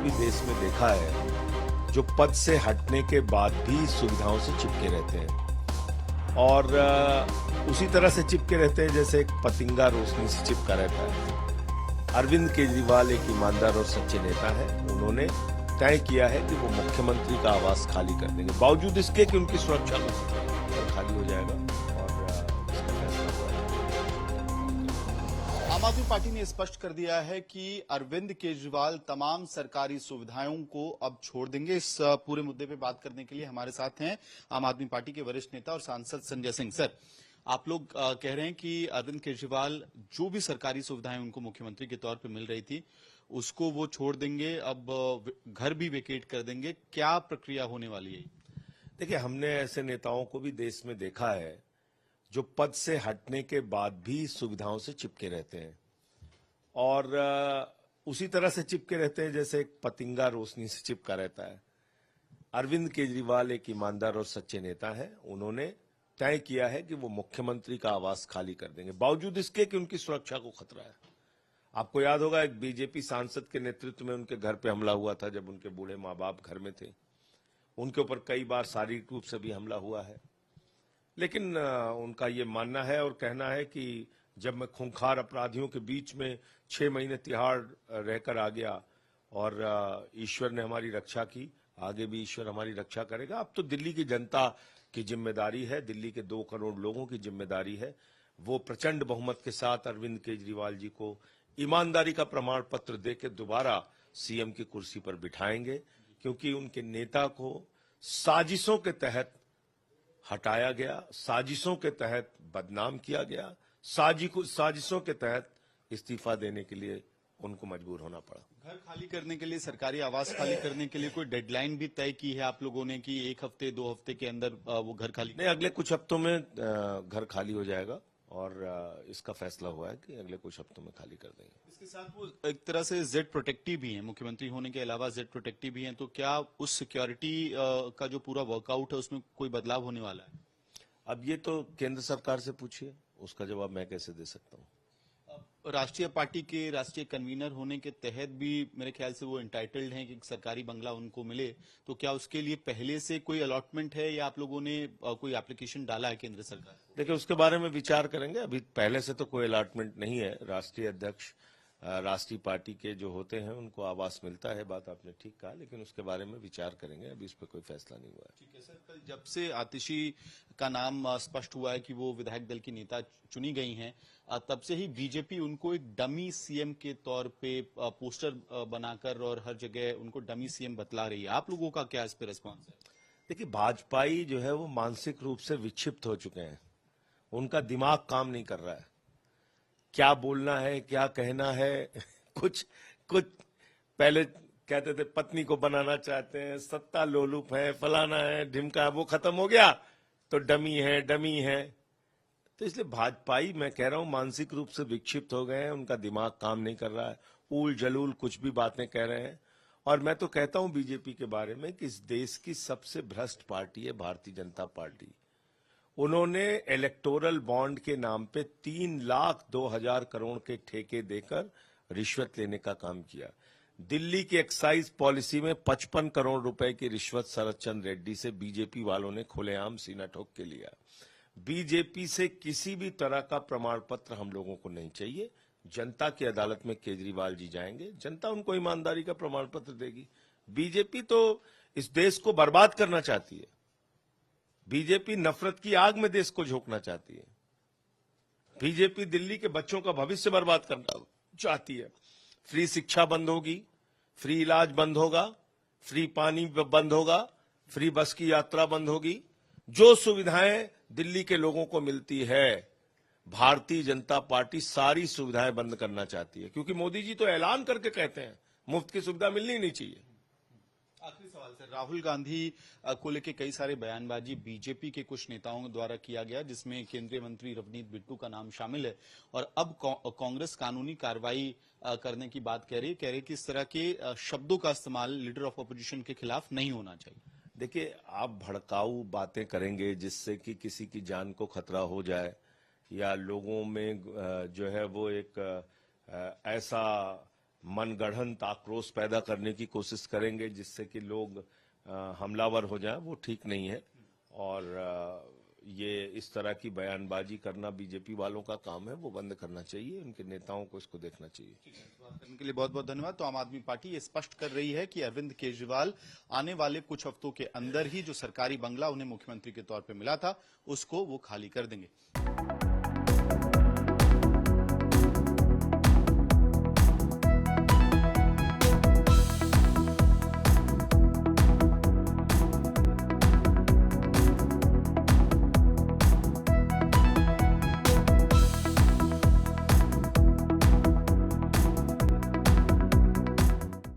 भी देश में देखा है जो पद से हटने के बाद भी सुविधाओं से चिपके रहते हैं और उसी तरह से चिपके रहते हैं जैसे एक पतंगा रोशनी से चिपका रहता है। अरविंद केजरीवाल एक ईमानदार और सच्चे नेता है। उन्होंने तय किया है कि वो मुख्यमंत्री का आवास खाली कर देंगे, बावजूद इसके कि उनकी सुरक्षा को खाली हो जाएगा और इसका फैसला हुआ है। आम आदमी पार्टी ने स्पष्ट कर दिया है कि अरविंद केजरीवाल तमाम सरकारी सुविधाओं को अब छोड़ देंगे। इस पूरे मुद्दे पे बात करने के लिए हमारे साथ हैं आम आदमी पार्टी के वरिष्ठ नेता और सांसद संजय सिंह। सर, आप लोग कह रहे हैं कि अरविंद केजरीवाल जो भी सरकारी सुविधाएं उनको मुख्यमंत्री के तौर पे मिल रही थी उसको वो छोड़ देंगे, अब घर भी वेकेट कर देंगे। क्या प्रक्रिया होने वाली है? देखिए, हमने ऐसे नेताओं को भी देश में देखा है जो पद से हटने के बाद भी सुविधाओं से चिपके रहते हैं और उसी तरह से चिपके रहते हैं जैसे एक पतंगा रोशनी से चिपका रहता है। अरविंद केजरीवाल एक ईमानदार और सच्चे नेता है। उन्होंने तय किया है कि वो मुख्यमंत्री का आवास खाली कर देंगे, बावजूद इसके कि उनकी सुरक्षा को खतरा है। आपको याद होगा एक बीजेपी सांसद के नेतृत्व में उनके घर पे हमला हुआ था जब उनके बूढ़े माँ बाप घर में थे। उनके ऊपर कई बार शारीरिक रूप से भी हमला हुआ है, लेकिन उनका ये मानना है और कहना है कि जब मैं खूंखार अपराधियों के बीच में 6 महीने तिहाड़ रहकर आ गया और ईश्वर ने हमारी रक्षा की, आगे भी ईश्वर हमारी रक्षा करेगा। अब तो दिल्ली की जनता की जिम्मेदारी है, दिल्ली के 2 करोड़ लोगों की जिम्मेदारी है। वो प्रचंड बहुमत के साथ अरविंद केजरीवाल जी को ईमानदारी का प्रमाण पत्र देकर दोबारा सीएम की कुर्सी पर बिठाएंगे, क्योंकि उनके नेता को साजिशों के तहत हटाया गया, साजिशों के तहत बदनाम किया गया, साजिशों के तहत इस्तीफा देने के लिए उनको मजबूर होना पड़ा। घर खाली करने के लिए, सरकारी आवास खाली करने के लिए कोई डेडलाइन भी तय की है आप लोगों ने कि 1 हफ्ते 2 हफ्ते के अंदर वो घर खाली? नहीं, अगले कुछ हफ्तों में घर खाली हो जाएगा और इसका फैसला हुआ है कि अगले कुछ हफ्तों में खाली कर देंगे। इसके साथ वो एक तरह से जेड प्रोटेक्टिव भी है, मुख्यमंत्री होने के अलावा जेड प्रोटेक्टिव भी हैं, तो क्या उस सिक्योरिटी का जो पूरा वर्कआउट है उसमें कोई बदलाव होने वाला है? अब ये तो केंद्र सरकार से पूछिए, उसका जवाब मैं कैसे दे सकता हूँ। राष्ट्रीय पार्टी के राष्ट्रीय कन्वीनर होने के तहत भी मेरे ख्याल से वो एंटाइटल्ड हैं कि सरकारी बंगला उनको मिले, तो क्या उसके लिए पहले से कोई अलॉटमेंट है या आप लोगों ने कोई एप्लीकेशन डाला है केंद्र सरकार को? देखिए, उसके बारे में विचार करेंगे। अभी पहले से तो कोई अलॉटमेंट नहीं है। राष्ट्रीय अध्यक्ष राष्ट्रीय पार्टी के जो होते हैं उनको आवास मिलता है, बात आपने ठीक कहा, लेकिन उसके बारे में विचार करेंगे। अभी इस पर कोई फैसला नहीं हुआ है। ठीक है सर, कल जब से आतिशी का नाम स्पष्ट हुआ है कि वो विधायक दल की नेता चुनी गई हैं, तब से ही बीजेपी उनको एक डमी सीएम के तौर पे पोस्टर बनाकर और हर जगह उनको डमी सीएम बतला रही है। आप लोगों का क्या इस पे रिस्पॉन्स है? देखिए, भाजपाई जो है वो मानसिक रूप से विक्षिप्त हो चुके हैं। उनका दिमाग काम नहीं कर रहा है, क्या बोलना है, क्या कहना है। कुछ पहले कहते थे पत्नी को बनाना चाहते हैं, सत्ता लोलुप है, फलाना है, ढिमका है, वो खत्म हो गया तो डमी है। तो इसलिए भाजपाई, मैं कह रहा हूं, मानसिक रूप से विक्षिप्त हो गए हैं। उनका दिमाग काम नहीं कर रहा है, ऊल जलूल कुछ भी बातें कह रहे हैं। और मैं तो कहता हूं बीजेपी के बारे में कि इस देश की सबसे भ्रष्ट पार्टी है भारतीय जनता पार्टी। उन्होंने इलेक्टोरल बॉन्ड के नाम पे 3,02,000 करोड़ के ठेके देकर रिश्वत लेने का काम किया। दिल्ली की एक्साइज पॉलिसी में 55 करोड़ रुपए की रिश्वत शरद चंद्र रेड्डी से बीजेपी वालों ने खुलेआम सीना ठोक के लिया। बीजेपी से किसी भी तरह का प्रमाण पत्र हम लोगों को नहीं चाहिए। जनता की अदालत में केजरीवाल जी जाएंगे, जनता उनको ईमानदारी का प्रमाण पत्र देगी। बीजेपी तो इस देश को बर्बाद करना चाहती है। बीजेपी नफरत की आग में देश को झोंकना चाहती है। बीजेपी दिल्ली के बच्चों का भविष्य बर्बाद करना चाहती है। फ्री शिक्षा बंद होगी, फ्री इलाज बंद होगा, फ्री पानी बंद होगा, फ्री बस की यात्रा बंद होगी। जो सुविधाएं दिल्ली के लोगों को मिलती है, भारतीय जनता पार्टी सारी सुविधाएं बंद करना चाहती है, क्योंकि मोदी जी तो ऐलान करके कहते हैं मुफ्त की सुविधा मिलनी नहीं चाहिए। आखिरी सवाल सर, राहुल गांधी को लेकर कई सारे बयानबाजी बीजेपी के कुछ नेताओं द्वारा किया गया, जिसमें केंद्रीय मंत्री रवनीत बिट्टू का नाम शामिल है, और अब कांग्रेस कानूनी कार्रवाई करने की बात कह रही है कि इस तरह के शब्दों का इस्तेमाल लीडर ऑफ अपोजिशन के खिलाफ नहीं होना चाहिए। देखिए, आप भड़काऊ बातें करेंगे जिससे कि किसी की जान को खतरा हो जाए या लोगों में जो है वो एक ऐसा मनगढ़ंत आक्रोश पैदा करने की कोशिश करेंगे जिससे कि लोग हमलावर हो जाएं, वो ठीक नहीं है। और ये इस तरह की बयानबाजी करना बीजेपी वालों का काम है, वो बंद करना चाहिए। उनके नेताओं को इसको देखना चाहिए। बात करने के लिए बहुत बहुत धन्यवाद। तो आम आदमी पार्टी ये स्पष्ट कर रही है कि अरविंद केजरीवाल आने वाले कुछ हफ्तों के अंदर ही जो सरकारी बंगला उन्हें मुख्यमंत्री के तौर पर मिला था उसको वो खाली कर देंगे।